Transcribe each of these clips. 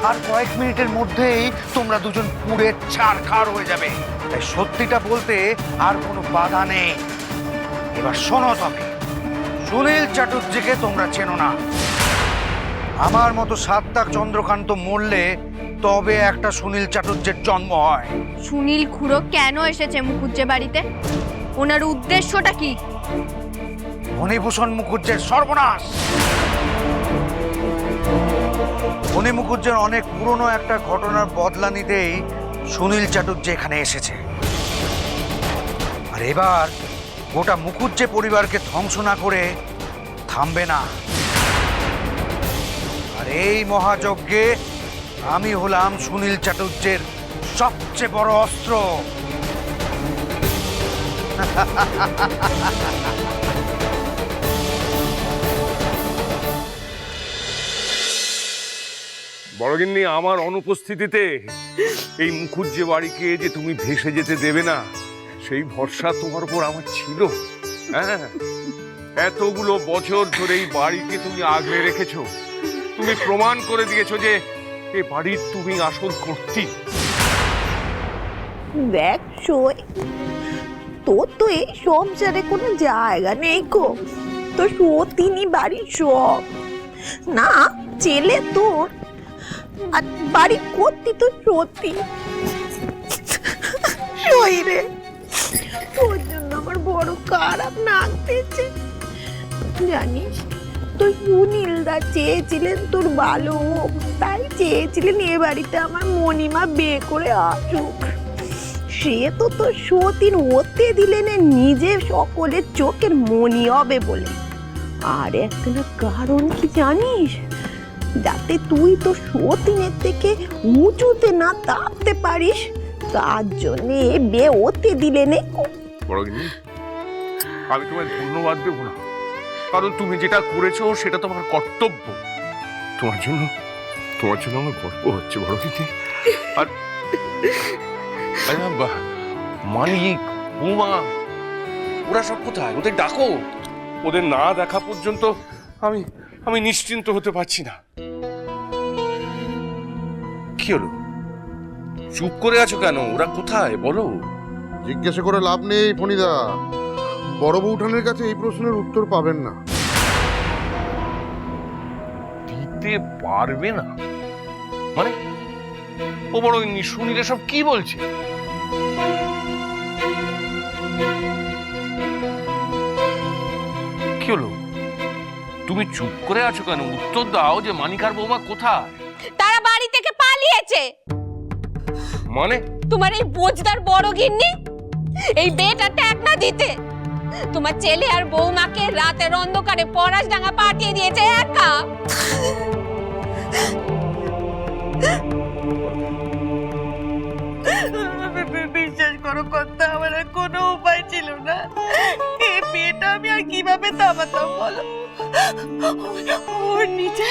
আর কয়েক মিনিটের মধ্যেই তোমরা দুজন পুড়ে ছারখার হয়ে যাবে। তাই সত্যিটা বলতে আর কোনো বাধা নেই। এবার শোনো, তবে সুনীল চ্যাটার্জিকে তোমরা চেনো না। আমার মতো সাত্তাক চন্দ্রকান্ত মরলে তবে একটা সুনীল চ্যাটার্জির জন্ম হয়। সুনীল খুড়ো কেন এসেছে মুখুজ্জে বাড়িতে? ওনার উদ্দেশ্যটা কি? ফণীভূষণ মুখুজ্জের সর্বনাশ। ফণী মুখুজ্জের অনেক পুরনো একটা ঘটনার বদলা নিতেই সুনীল চ্যাটার্জি এখানে এসেছে। আর এবার গোটা মুখুজ্জে পরিবারকে ধ্বংস না করে থামবে না। আর এই মহাযজ্ঞে আমি হলাম সুনীল চ্যাটার্জির সবচেয়ে বড় অস্ত্র। বড়গিন্নি, আমার অনুপস্থিতিতে এই মুখুজ্জে বাড়িকে যে তুমি ভেসে যেতে দেবে না, সেই ভরসা তোমার উপর আমার ছিল। হ্যাঁ, এতগুলো বছর ধরে এই বাড়িকে তুমি আগলে রেখেছো। তুমি প্রমাণ করে দিয়েছো যে এই বাড়ির তুমি আসল কর্ত্রী। দেখ সই, তোর তো এই সংসারে কোনো জায়গা নেই গো। তো সতীনি বাড়ির সব না, ছেলে তোর আর বাড়ি করতি তো সত্যি। সই রে, তোর জন্য আমার বড় খারাপ লাগতেছে। জানিস তুই সুনীলদা চেয়েছিলেন তোর ভালো হোক, তাই চেয়েছিলেন এ বাড়িতে আমার মণিমা বিয়ে করে আসুক। সে তো তোর সতীন হতে দিলেন নিজে সকলের চোখের মণি হবে বলে। আর একটা কারণ কি জানিস? যাতে তুই তো সতীনের থেকে উঁচুতে না থাকতে পারিস, তার জন্য বিয়ে হতে দিলেন। বড়গিন্নি, আমি তোমায় ধন্যবাদ দেবো না, কারণ তুমি যেটা করেছো সেটা তোমার কর্তব্য। তোমার জন্য আমার গর্ব হচ্ছে বড়গিন্নি। আর মানিক, উমা, ওরা সব কোথায়? ওদের ডাকো। ওদের না দেখা পর্যন্ত আমি নিশ্চিন্ত হতে পারছি না। কি হলো, চুপ করে আছো কেন? ওরা কোথায় বলো? জিজ্ঞাসা করে লাভ নেই ফণিদা, বড় বউঠানের কাছে এই প্রশ্নের উত্তর পাবেন না। দিতে পারবে না মানে? ও বড় সুনীল সব কি বলছে? কি হলো, তুমি চুপ করে আছো কেন? উত্তর দাও যে মানিকার বৌমা কোথায়? তারা বাড়ি থেকে পালিয়েছে। মানে? তোমার এই বোঝদার বড় গিন্নি এই বেটা ট্যাগ না দিতে তোমার ছেলে আর বৌমাকে রাতের অন্ধকারে পরাশডাঙ্গা পাঠিয়ে দিয়েছে একা। বিশ্বাস করো কথা, আমার আর কোনো উপায় ছিল না। এই বিয়েটা আমি আর কিভাবে থামাতাম বলো? ওর নিচে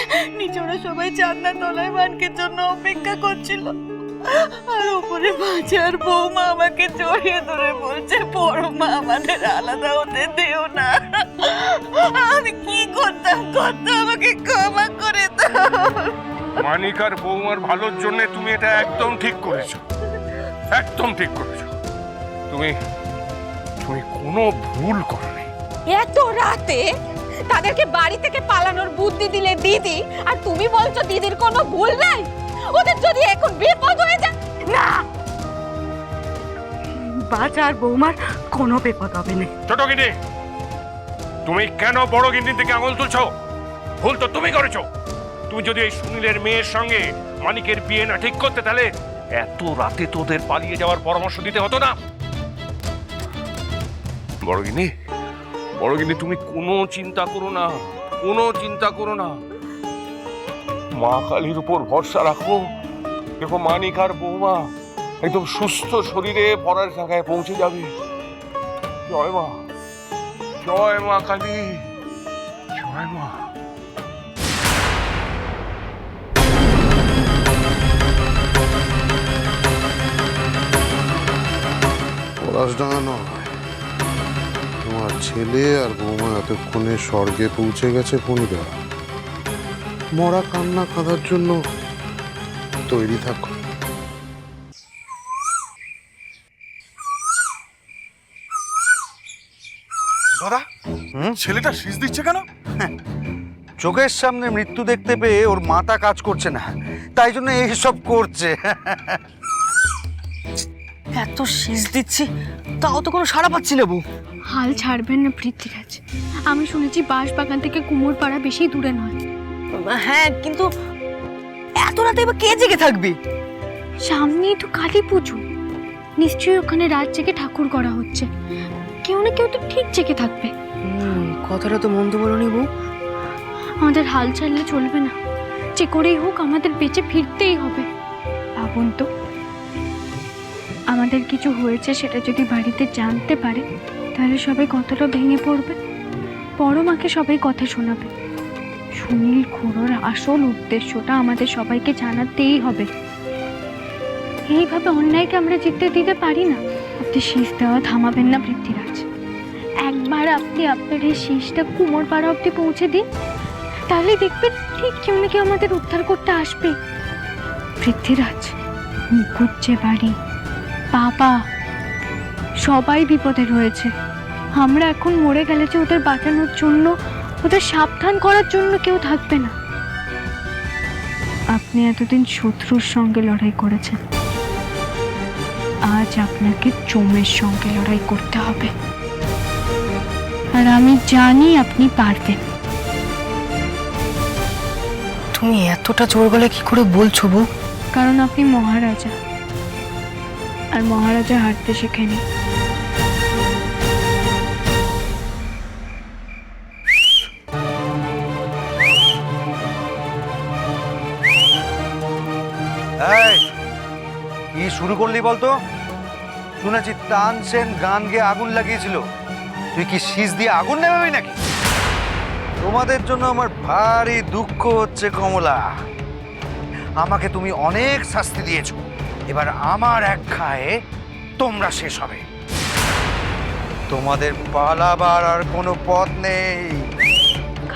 ওরা সবাই চাঁদনা তলায় মানকের জন্য অপেক্ষা করছিল। আর উপরে বাজার বৌমা আমাকে জড়িয়ে ধরে বলছে, বড় মা আমাদের আলাদা হতে দেও না। আমি কি করতাম, আমাকে ক্ষমা করে দাও। মানিকার বৌমার ভালোর জন্য তুমি এটা একদম ঠিক করেছো, একদম ঠিক করেছো। তুমি কোনো ভুল করোনি। এত রাতে তাদেরকে বাড়ি থেকে পালানোর বুদ্ধি দিলে দিদি, আর তুমি বলছো দিদির কোনো ভুল নাই? ওদের যদি এখন বিপদ হয়ে যায়? না, বাজার বৌমার কোনো বিপদ হবে না। ছোট গিন্নি, তুমি কেন বড় গিন্নির দিকে আঙুল তুলছো? ভুল তো তুমি করেছো। তুমি যদি এই সুনীলের মেয়ের সঙ্গে মানিকের বিয়ে না ঠিক করতে, তাহলে এত রাতে তোদের পালিয়ে যাওয়ার পরামর্শ দিতে হতো না। বড় গিন্নি, তুমি কোনো চিন্তা করো না, কোনো চিন্তা করো না। মা কালীর উপর ভরসা রাখো। দেখো, মানিক আর বৌমা একদম সুস্থ শরীরে পড়ার জায়গায় পৌঁছে যাবে। জয় মা, জয় মা কালী, জয় মা। পলাশডাঙ্গা নয়, তোমার ছেলে আর বৌমা এতক্ষণে স্বর্গে পৌঁছে গেছে ফণিদা। মরা কান্না কাঁদার জন্য তৈরি থাকো। দাদা, ছেলেটা শীষ দিচ্ছে কেন? চোখের সামনে মৃত্যু দেখতে পেয়ে ওর মাথা কাজ করছে না, তাই জন্য এইসব করছে। এত শীষ দিচ্ছি তাও তো কোনো সাড়া পাচ্ছি না বউ। হাল ছাড়বেন না পৃথ্বীরাজ। আমি শুনেছি বাঁশবাগান থেকে কুমোরপাড়া বেশি দূরে নয়। হ্যাঁ, কিন্তু এত রাতে এবার কে জেগে থাকবে? সামনেই তো কালী পুজো, নিশ্চয়ই ওখানে রাত জেগে ঠাকুর করা হচ্ছে। কেউ না কেউ তো ঠিক জেগে থাকবে। কথাটা তো মন্দ বলনি বউ। আমাদের হাল ছাড়লে চলবে না, যে করেই হোক আমাদের বেঁচে ফিরতেই হবে। ভাবুন তো, আমাদের কিছু হয়েছে সেটা যদি বাড়িতে জানতে পারে তাহলে সবাই কতটা ভেঙে পড়বে। বড় মাকে সবাই কথা শোনাবে। সুনীল খুড়োর আসল উদ্দেশ্যটা আমাদের সবাইকে জানাতেই হবে। এইভাবে অন্যায়কে আমরা জিততে দিতে পারি না। আপনি শীষ দেওয়া থামাবেন না পৃথ্বীরাজ। একবার আপনি আপনার এই শীষটা কুমোরপাড়া অব্দি পৌঁছে দিন, তাহলে দেখবেন ঠিক কেউ না কেউ আমাদের উদ্ধার করতে আসবে। পৃথ্বীরাজ, মুকুট যে বাড়ি, বাবা, সবাই বিপদে রয়েছে। আমরা এখন মরে গেলে যে ওদের বাঁচানোর জন্য, ওদের সাবধান করার জন্য কেউ থাকবে না। আপনি এতদিন শত্রুর সঙ্গে লড়াই করেছেন, আজ আপনাকে চোমের সঙ্গে লড়াই করতে হবে। আর আমি জানি আপনি পারবেন। তুমি এতটা জোর গলে কি করে বলছো বউ? কারণ আপনি মহারাজা, আর মহারাজা হারতে শেখেনি। এই, কি শুরু করলি বলতো? শুনেছি তানসেন গান গেয়ে আগুন লাগিয়েছিল, তুই কি শীষ দিয়ে আগুন নেভাবি নাকি? তোমাদের জন্য আমার ভারী দুঃখ হচ্ছে কমলা। আমাকে তুমি অনেক শাস্তি দিয়েছো, এবার আমার এক খায়ে তোমরা শেষ হবে। তোমাদের পালাবার আর কোনো পথ নেই।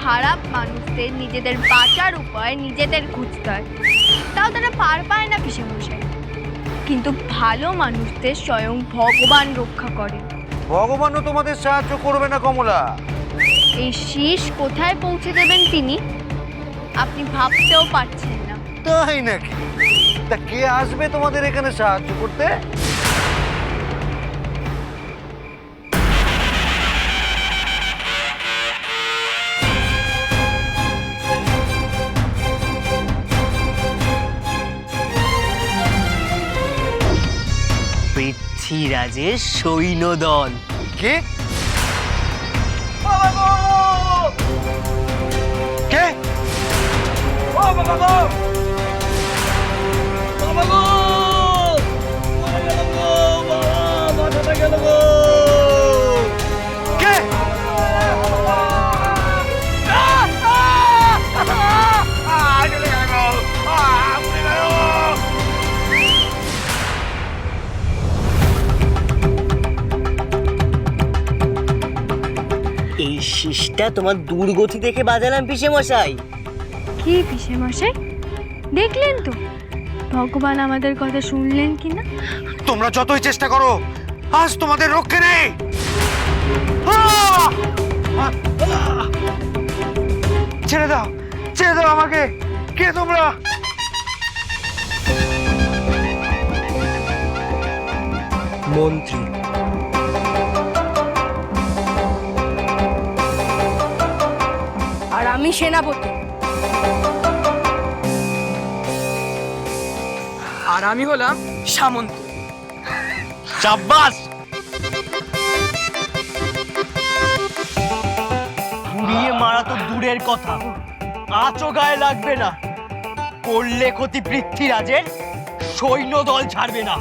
খারাপ মানুষদের নিজেদের বাঁচার উপায় নিজেদের খুঁজতে হয়, তাও তারা পার পায় না পিসেমশাই। কিন্তু ভালো মানুষদের স্বয়ং ভগবান রক্ষা করে। ভগবানও তোমাদের সাহায্য করবে না কমলা। এই শীষ কোথায় পৌঁছে দেবেন তিনি আপনি ভাবতেও পারছেন না। তাই নাকি? তা কে আসবে তোমাদের এখানে সাহায্য করতে? পৃথ্বীরাজের সৈন্যদল। কে? কে? কে? এই শীষটা তোমার দুর্গতি দেখে বাজালাম পিসে মশাই। কি পিসেমশাই, দেখলেন তো ভগবান আমাদের কথা শুনলেন কিনা? তোমরা যতই চেষ্টা করো, আজ তোমাদের রক্ষে নেই। ছেড়ে দাও, ছেড়ে দাও আমাকে। কে তোমরা? মন্ত্রী। আর আমি সেনাপতি। আর আমি হলাম সামন্ত। সাব্বাস। পুড়িয়ে মারা তো দূরের কথা, আঁচও গায়ে লাগবে না। করলে ক্ষতি পৃথ্বীরাজের, সৈন্য দল ছাড়বে না।